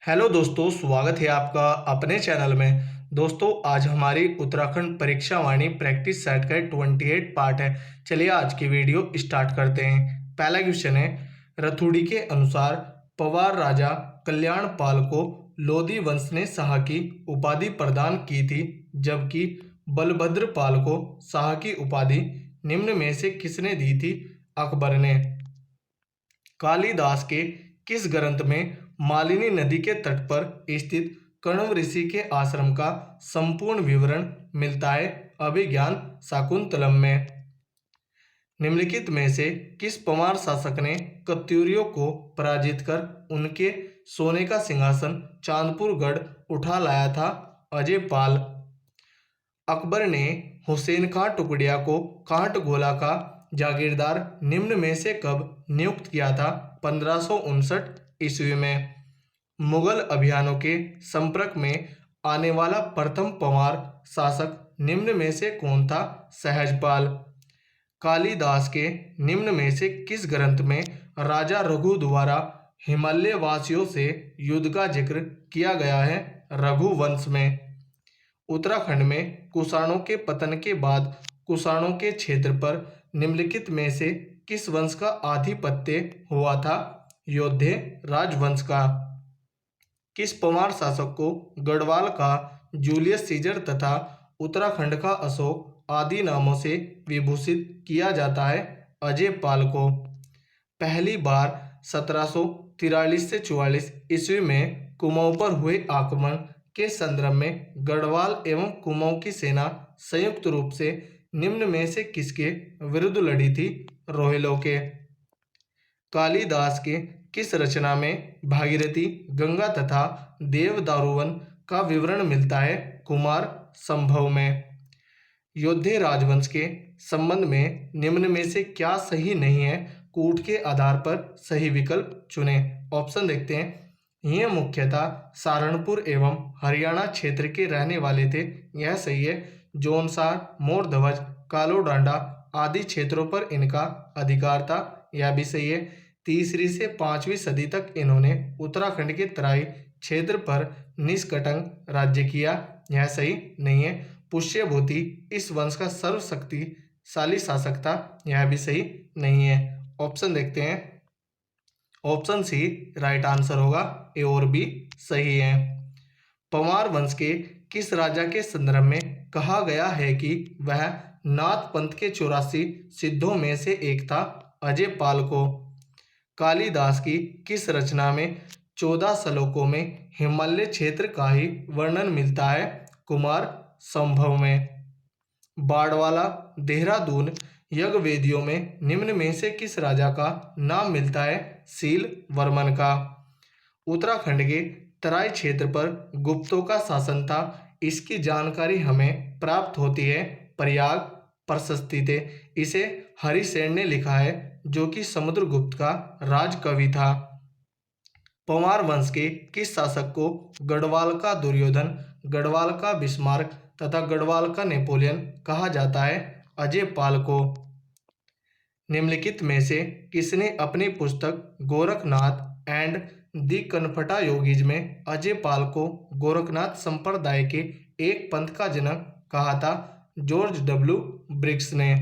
Hello दोस्तों, स्वागत है आपका अपने चैनल में। दोस्तों, आज हमारी उत्तराखंड परीक्षा वाणी प्रैक्टिस सेट का 28 पार्ट है। चलिए आज की वीडियो स्टार्ट करते हैं। पहला क्वेश्चन है, रथुड़ी के अनुसार पवार राजा कल्याणपाल को लोधी वंश ने शाह की उपाधि प्रदान की थी, जबकि बलभद्रपाल को शाह की उपाधि निम्न में से किसने दी थी? अकबर ने। कालिदास के किस ग्रंथ में मालिनी नदी के तट पर स्थित कण्व ऋषि के आश्रम का संपूर्ण विवरण मिलता है? अभिज्ञान शाकुंतलम में। निम्नलिखित में से किस पवार शासक ने कत्यूरियों को पराजित कर उनके सोने का सिंहासन चांदपुर गढ़ उठा लाया था? अजयपाल। अकबर ने हुसैन खां टुकड़िया को कांटगोला का जागीरदार निम्न में से कब नियुक्त किया था? 1559 ईस्वी में। मुगल अभियानों के संपर्क में आने वाला प्रथम पंवार शासक निम्न में से कौन था? सहजपाल। कालिदास के निम्न में से किस ग्रंथ में राजा रघु द्वारा हिमालय वासियों से युद्ध का जिक्र किया गया है? रघुवंश में। उत्तराखंड में कुषाणों के पतन के बाद कुषाणों के क्षेत्र पर निम्नलिखित में से किस वंश का आधिपत्य हुआ था? योद्धे राजवंश का। किस पवार शासक को गढ़वाल का जूलियस सीजर तथा उत्तराखंड का अशोक आदि नामों से विभूषित किया जाता है? अजयपाल को। पहली बार 1743 से 44 ईस्वी में कुमाऊं पर हुए आक्रमण के संदर्भ में गढ़वाल एवं कुमाऊं की सेना संयुक्त रूप से निम्न में से किसके विरुद्ध लड़ी थी? रोहिलों के। कालिदास के किस रचना में भागीरथी, गंगा तथा देवदारुवन का विवरण मिलता है? कुमार संभव में। योद्धे राजवंश के संबंध में निम्न में से क्या सही नहीं है? कूट के आधार पर सही विकल्प चुनें। ऑप्शन देखते हैं। ये मुख्यतः सहारनपुर एवं हरियाणा क्षेत्र के रहने वाले थे, यह सही है। जौनसार, मोरध्वज, कालो डांडा आदि क्षेत्रों पर इनका अधिकार था, यह भी सही है। 3वीं से 5वीं सदी तक इन्होंने उत्तराखंड के तराई क्षेत्र पर निष्कटंक राज्य किया, यह सही नहीं है। पुष्यभूति इस वंश का सर्वशक्तिशाली शासक था, यह भी सही नहीं है। ऑप्शन देखते हैं। ऑप्शन सी राइट आंसर होगा, ए और बी सही है। पंवार वंश के किस राजा के संदर्भ में कहा गया है कि वह नाथ पंथ के 84 सिद्धों में से एक था? अजयपाल को। कालिदास की किस रचना में 14 श्लोकों में हिमालय क्षेत्र का ही वर्णन मिलता है? कुमार संभव में। बाड़वाला, देहरादून यज्ञवेदियों में निम्न में से किस राजा का नाम मिलता है? सील वर्मन का। उत्तराखंड के तराई क्षेत्र पर गुप्तों का शासन था, इसकी जानकारी हमें प्राप्त होती है प्रयाग प्रशस्ति से। इसे हरिसेन ने लिखा है, जो कि समुद्रगुप्त का राजकवि था। पंवार वंश के किस शासक को गढ़वाल का दुर्योधन, गढ़वाल का बिस्मार्क तथा गढ़वाल का नेपोलियन कहा जाता है? अजयपाल को। निम्नलिखित में से किसने अपनी पुस्तक गोरखनाथ एंड दी कनपटा योगीज में अजयपाल को गोरखनाथ संप्रदाय के एक पंथ का जनक कहा था? जॉर्ज डब्ल्यू ब्रिग्स ने।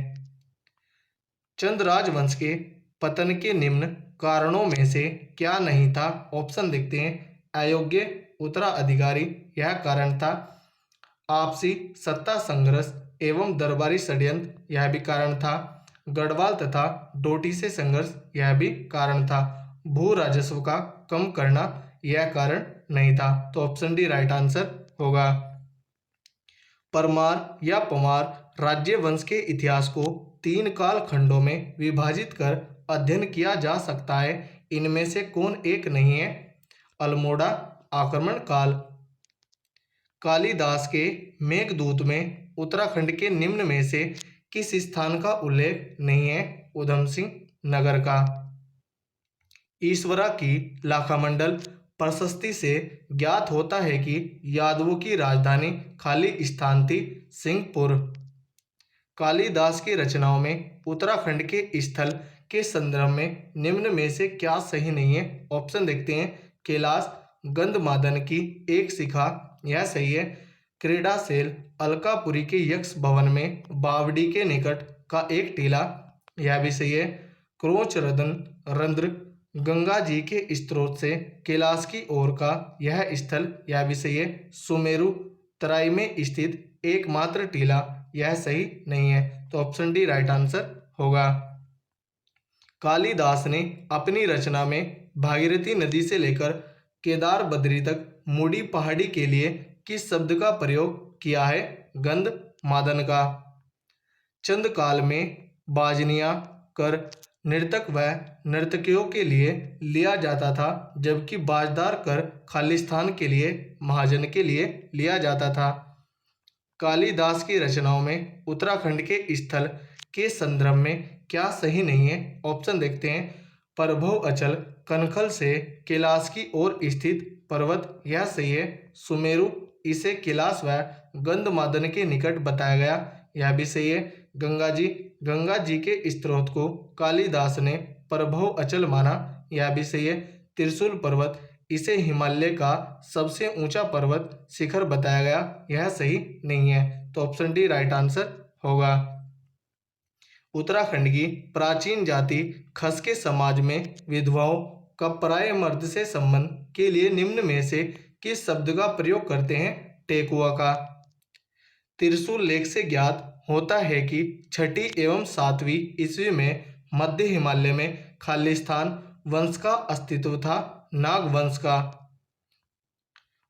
चंद राजवंश के पतन के निम्न कारणों में से क्या नहीं था? ऑप्शन देखते हैं। अयोग्य उत्तराधिकारी, यह कारण था। आपसी सत्ता संघर्ष एवं दरबारी षड्यंत्र, यह भी कारण था। गढ़वाल तथा डोटी से संघर्ष, यह भी कारण था। भू राजस्व का कम करना, यह कारण नहीं था। तो ऑप्शन डी राइट आंसर होगा। परमार या पंवार राज्य वंश के इतिहास को 3 काल खंडों में विभाजित कर अध्ययन किया जा सकता है, इनमें से कौन एक नहीं है? अल्मोड़ा आक्रमण काल। कालिदास के मेघदूत में उत्तराखंड के निम्न में से किस स्थान का उल्लेख नहीं है? उधम सिंह नगर का। ईश्वरा की लाखामंडल प्रशस्ति से ज्ञात होता है कि यादवों की राजधानी खाली स्थान थी सिंहपुर। कालिदास की रचनाओं में उत्तराखंड के स्थल के संदर्भ में निम्न में से क्या सही नहीं है? ऑप्शन देखते हैं। कैलाश, गंधमादन की एक शिखा, यह सही है। क्रीडासेल अलकापुरी के यक्ष भवन में बावड़ी के निकट का एक टीला, यह भी सही है। क्रोच रदन रंध्र गंगा जी के स्त्रोत से कैलाश की ओर का यह स्थल, यह भी सही है। सुमेरु तराई में स्थित एकमात्र टीला, यह सही नहीं है। तो ऑप्शन डी राइट आंसर होगा। कालिदास ने अपनी रचना में भागीरथी नदी से लेकर केदार बद्री तक मूडी पहाड़ी के लिए किस शब्द का प्रयोग किया है? गंधमादन का। चंद काल में बाजनिया कर नर्तक व नर्तकियों के लिए लिया जाता था, जबकि बाजदार कर खालिस्तान के लिए, महाजन के लिए लिया जाता था। कालिदास की रचनाओं में उत्तराखंड के स्थल के संदर्भ में क्या सही नहीं है? ऑप्शन देखते हैं। प्रभव अचल कनखल से कैलाश की ओर स्थित पर्वत, यह सही है। सुमेरु इसे कैलाश व गंधमादन के निकट बताया गया, यह भी सही है। गंगा जी के स्त्रोत को कालिदास ने प्रभव अचल माना, यह भी सही है। त्रिशूल पर्वत इसे हिमालय का सबसे ऊंचा पर्वत शिखर बताया गया, यह सही नहीं है। तो ऑप्शन डी राइट आंसर होगा। उत्तराखंड की प्राचीन जाति खस के समाज में विधवाओं का पराये मर्द से संबंध के लिए निम्न में से किस शब्द का प्रयोग करते हैं? टेकुआ का। त्रिशूल लेख से ज्ञात होता है कि 6वीं एवं 7वीं ईस्वी में मध्य हिमालय में खालिस्तान वंश का अस्तित्व था। नाग वंश का।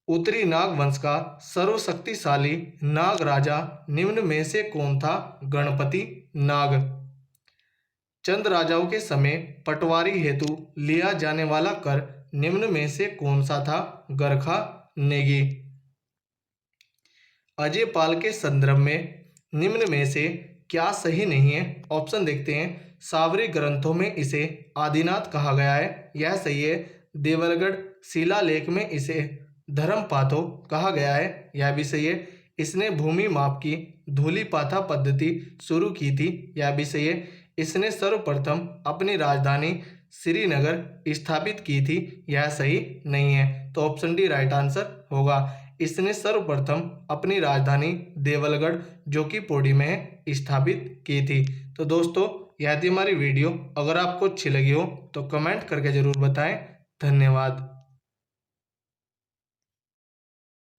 उत्तरी नाग वंश का सर्वशक्तिशाली नाग राजा निम्न में से कौन था? गणपति नाग। चंद राजाओं के समय पटवारी हेतु लिया जाने वाला कर निम्न में से कौन सा था? गरखा नेगी। अजय पाल के संदर्भ में निम्न में से क्या सही नहीं है? ऑप्शन देखते हैं। सावरी ग्रंथों में इसे आदिनाथ कहा गया है, यह सही है। देवलगढ़ शिलालेख में इसे धर्मपाथो कहा गया है, यह भी सही है। इसने भूमि माप की धूलिपाथा पद्धति शुरू की थी, यह भी सही है। इसने सर्वप्रथम अपनी राजधानी श्रीनगर स्थापित की थी, यह सही नहीं है। तो ऑप्शन डी राइट आंसर होगा। इसने सर्वप्रथम अपनी राजधानी देवलगढ़, जो कि पौड़ी में है, स्थापित की थी। तो दोस्तों, यह थी हमारी वीडियो। अगर आपको अच्छी लगी हो तो कमेंट करके जरूर बताएं। धन्यवाद।